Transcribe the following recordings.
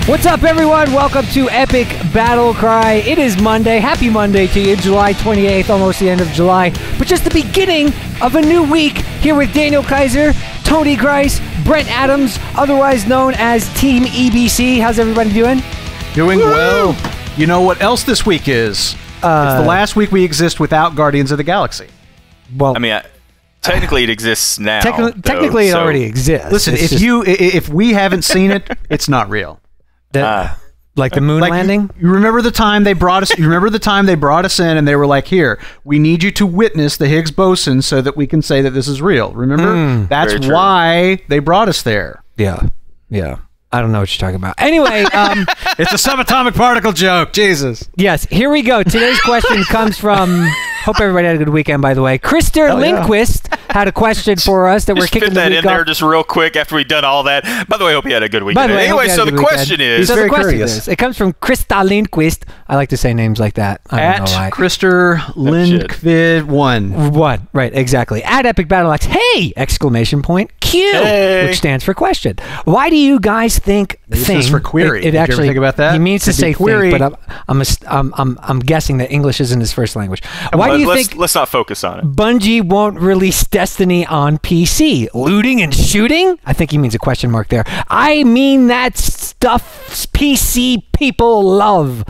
What's up, everyone? Welcome to Epic Battlecry. It is Monday. Happy Monday to you. July 28th, almost the end of July. But just the beginning of a new week here with Daniel Kaiser, Tony Grice, Brent Adams, otherwise known as Team EBC. How's everybody doing? Doing well. You know what else this week is? It's the last week we exist without Guardians of the Galaxy. Well, I mean, technically it exists now. Technically, it already exists. Listen, if we haven't seen it, it's not real. Like the moon landing? You remember the time they brought us? You remember the time they brought us in and they were like, "Here, we need you to witness the Higgs boson so that we can say that this is real." Remember? That's why they brought us there. Yeah. I don't know what you're talking about. Anyway, it's a subatomic particle joke. Jesus. Yes, here we go. Today's question comes from. Hope everybody had a good weekend, by the way. Christer Lindqvist had a question for us that we're kicking the week off. Fit that in there just real quick after we've done all that. By the way, I hope you had a good weekend. Anyway, so the question is... So the question is, it comes from Christer Lindqvist. I like to say names like that. At Christer Lindqvist 1. Right, exactly. At EpicBattleCry, hey! Exclamation point, Q, hey. Which stands for question. Why do you guys think thing? This is for query. It Did actually, you ever think about that? He means to say query. thing, but I'm guessing that English isn't his first language. Why do you think... Let's not focus on it. Bungie won't release Destiny on PC. Looting and shooting? I think he means a question mark there. I mean that stuff PC people love.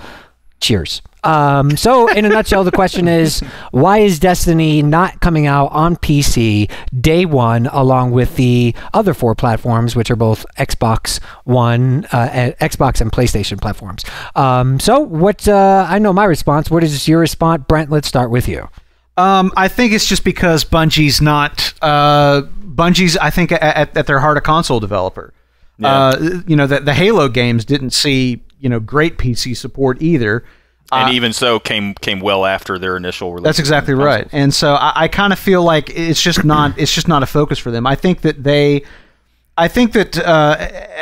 Cheers. So, in a nutshell, the question is, why is Destiny not coming out on PC day one, along with the other 4 platforms, which are both Xbox One, Xbox and PlayStation platforms? I know my response. What is your response? Brent, let's start with you. I think it's just because Bungie's not... Bungie's, I think, at their heart, a console developer. Yeah. The Halo games didn't see, great PC support either. And even so, came well after their initial release. That's exactly right. And so I kind of feel like it's just not a focus for them. I think that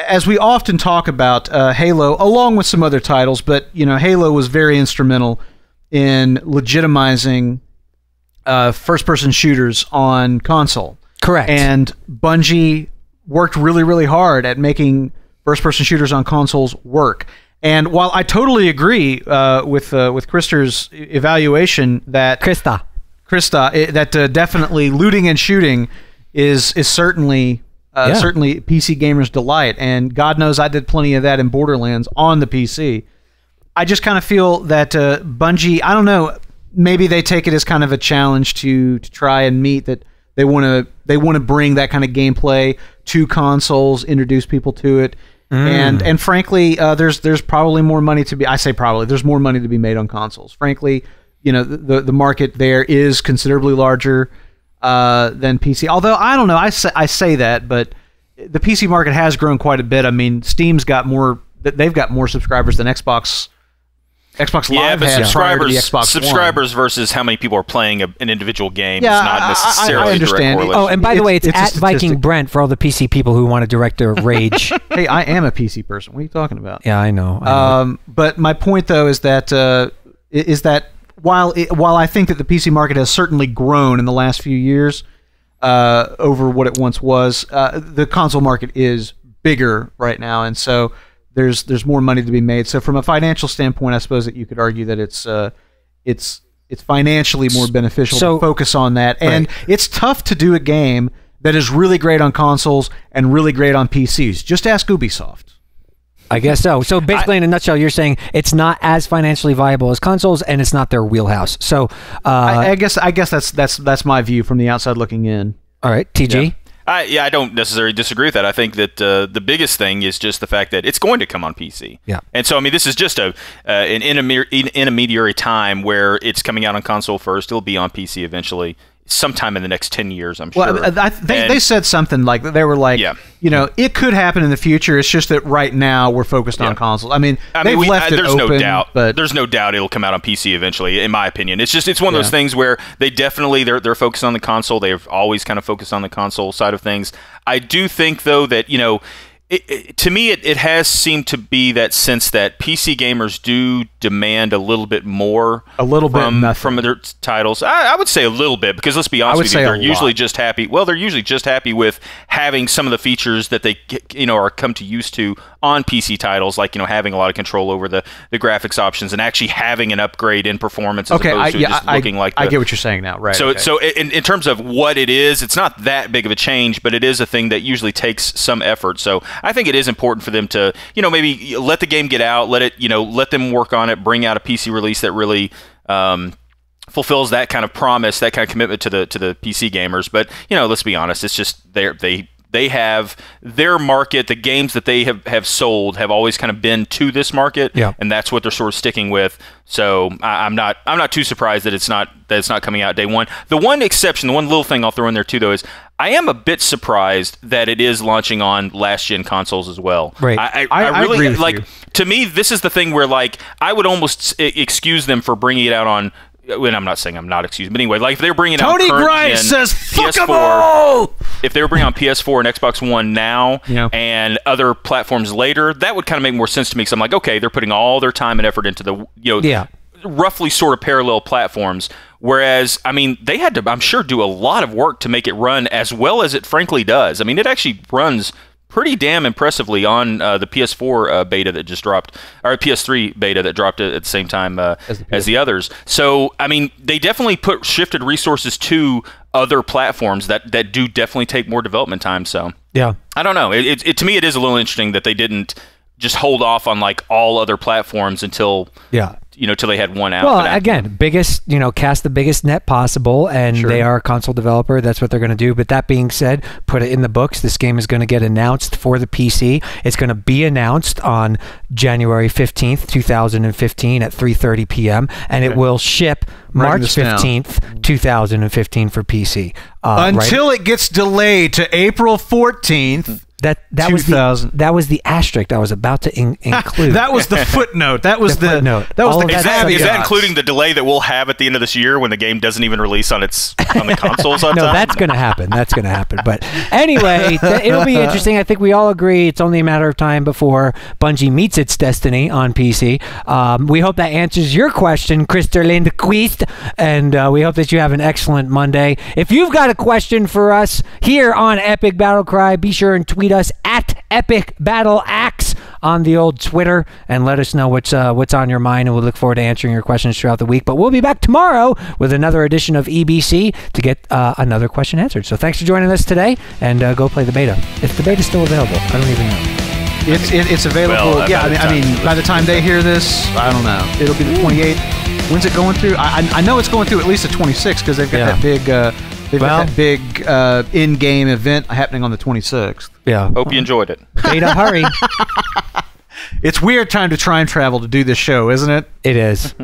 as we often talk about Halo, along with some other titles, but Halo was very instrumental in legitimizing first-person shooters on console. Correct. And Bungie worked really, really hard at making first-person shooters on consoles work. And while I totally agree with Christer's evaluation that Christa, that definitely looting and shooting is certainly PC gamers' delight, and God knows I did plenty of that in Borderlands on the PC. I just kind of feel that Bungie, I don't know, maybe they take it as kind of a challenge to try and meet that they want to bring that kind of gameplay to consoles, introduce people to it. And frankly, there's probably more money to be. I say probably. There's more money to be made on consoles. Frankly, the market there is considerably larger than PC. Although I don't know, I say that, but the PC market has grown quite a bit. I mean, Steam's got more. They've got more subscribers than Xbox Live had prior to the Xbox subscribers One. Versus how many people are playing an individual game is Yeah, not necessarily I a direct understand. correlation. Oh, and by the way, it's at a Viking Brent for all the PC people who want to direct their rage. Hey, I am a PC person. What are you talking about? Yeah, I know. But my point, though, is that while I think that the PC market has certainly grown in the last few years over what it once was, the console market is bigger right now, and so there's more money to be made. So from a financial standpoint, I suppose that you could argue that it's financially more beneficial to focus on that. And it's tough to do a game that is really great on consoles and really great on PCs. Just ask Ubisoft. I guess so. So basically, in a nutshell, you're saying it's not as financially viable as consoles, and it's not their wheelhouse. So I guess that's my view from the outside looking in. All right, TG. Yeah. I don't necessarily disagree with that. I think that the biggest thing is just the fact that it's going to come on PC. Yeah. And so, I mean, this is just an intermediary time where it's coming out on console first. It'll be on PC eventually. sometime in the next 10 years, I'm sure. Well, they said something like, they were like, you know, it could happen in the future. It's just that right now we're focused on consoles. I mean, they've left it open. No doubt, but there's no doubt it'll come out on PC eventually, in my opinion. It's just, it's one of those things where they definitely, they're focused on the console. They've always kind of focused on the console side of things. I do think, though, that, you know, To me, it has seemed to be that sense that PC gamers do demand a little bit more from their titles. I would say a little bit, because let's be honest with you, they're usually just happy. Well, they're usually just happy with having some of the features that they are come to used to on PC titles, like having a lot of control over the graphics options and actually having an upgrade in performance as opposed to just looking like. I get what you're saying now, right? So in terms of what it is, it's not that big of a change, but it is a thing that usually takes some effort. So I think it is important for them to, maybe let the game get out, let them work on it, bring out a PC release that really fulfills that kind of promise, that kind of commitment to the PC gamers. But let's be honest, it's just they have their market. The games that they have sold have always kind of been to this market, and that's what they're sort of sticking with. So I'm not too surprised that it's not coming out day one. The one exception, the one little thing I'll throw in there too, though, is I am a bit surprised that it is launching on last-gen consoles as well. Right. I really agree with you. To me, this is the thing where I would almost excuse them for bringing it out on. When I'm not saying I'm not excused, but anyway, if they're bringing out Tony Grice says fuck 'em all! If they were bringing on PS4 and Xbox One now and other platforms later, that would kind of make more sense to me. Because I'm like, okay, they're putting all their time and effort into the roughly sort of parallel platforms. Whereas, they had to, I'm sure, do a lot of work to make it run as well as it frankly does. It actually runs pretty damn impressively on the PS4 beta that just dropped, or PS3 beta that dropped at the same time as the others. So, they definitely shifted resources to other platforms that do definitely take more development time. So, yeah, I don't know. To me, it is a little interesting that they didn't just hold off on all other platforms until till they had one out. Well, again, biggest, cast the biggest net possible, and they are a console developer. That's what they're going to do. But that being said, put it in the books. This game is going to get announced for the PC. It's going to be announced on January 15th, 2015 at 3:30 p.m. and it will ship March 15th, 2015 for PC. Until it gets delayed to April 14th. That was the asterisk I was about to include. That was the footnote. That was the footnote. Is that including the delay that we'll have at the end of this year when the game doesn't even release on the consoles on time? No, that's going to happen. That's going to happen. But anyway, it'll be interesting. I think we all agree it's only a matter of time before Bungie meets its destiny on PC. We hope that answers your question, Christer Lindqvist, and we hope that you have an excellent Monday. If you've got a question for us here on Epic Battlecry, be sure and tweet us at EpicBattleAxe on the old Twitter and let us know what's on your mind, and we'll look forward to answering your questions throughout the week. But we'll be back tomorrow with another edition of EBC to get another question answered. So thanks for joining us today, and go play the beta. If the beta's still available, I don't even know. It's available. Well, by the time they hear this, I don't know. It'll be the 28th. When's it going through? I know it's going through at least the 26th because they've got that big. They've got that big in-game event happening on the 26th. Yeah. Hope you enjoyed it. Beta, hurry. It's weird time to time travel to do this show, isn't it? It is.